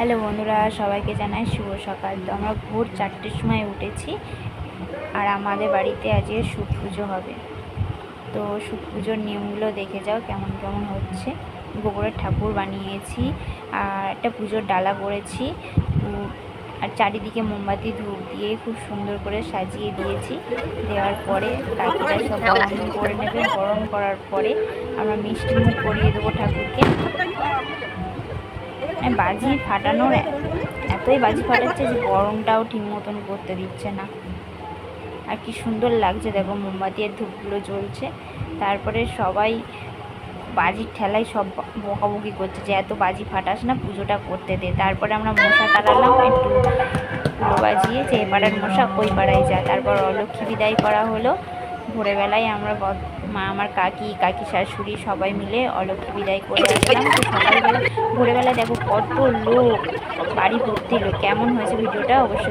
Hello বন্ধুরা, সবাইকে জানাই শুভ সকাল। তো আমরা ভোর 4টের সময় উঠেছি আর আমাদের বাড়িতে আজকে শুভ পুজো হবে। তো শুভ পুজোর নিয়মগুলো দেখে যাও কেমন কেমন হচ্ছে। গোবরের ঠাকুর বানিয়েছি আর একটা পুজোর ডালা করেছি আর চারিদিকে মোমবাতি ধূপ দিয়ে খুব সুন্দর করে সাজিয়ে দিয়েছি। দেওয়ার পরে কাকিরা সব বরণ করে নেবে। বরণ করার পরে আমরা মিষ্টি মুখ করিয়ে দেবো ঠাকুরকে। বাজি ফাটানোর এতই বাজি ফাটাচ্ছে যে বরণটাও ঠিক মতন করতে দিচ্ছে না। আর কি সুন্দর লাগছে দেখো, মোমবাতি আর ধূপগুলো জ্বলছে। তারপরে সবাই বাজির ঠেলায় সব বকাবকি করছে যে এত বাজি ফাটাস না, পুজোটা করতে দে। তারপরে আমরা মশা তাড়ালাম একটু তুলো বাজিয়ে, যে এপাড়ার মশা ওই পাড়ায় যা। তারপর অলক্ষ্মী বিদায় করা হলো। ভোরবেলায় আমরা মা, আমার কাকি শাশুড়ি সবাই মিলে অলক্ষ্মী বিদায় করে আসলাম। তো সকালবেলা ভোরবেলায় দেখো কত লোক, বাড়ি ভর্তি লোক। কেমন হয়েছে ভিডিওটা অবশ্যই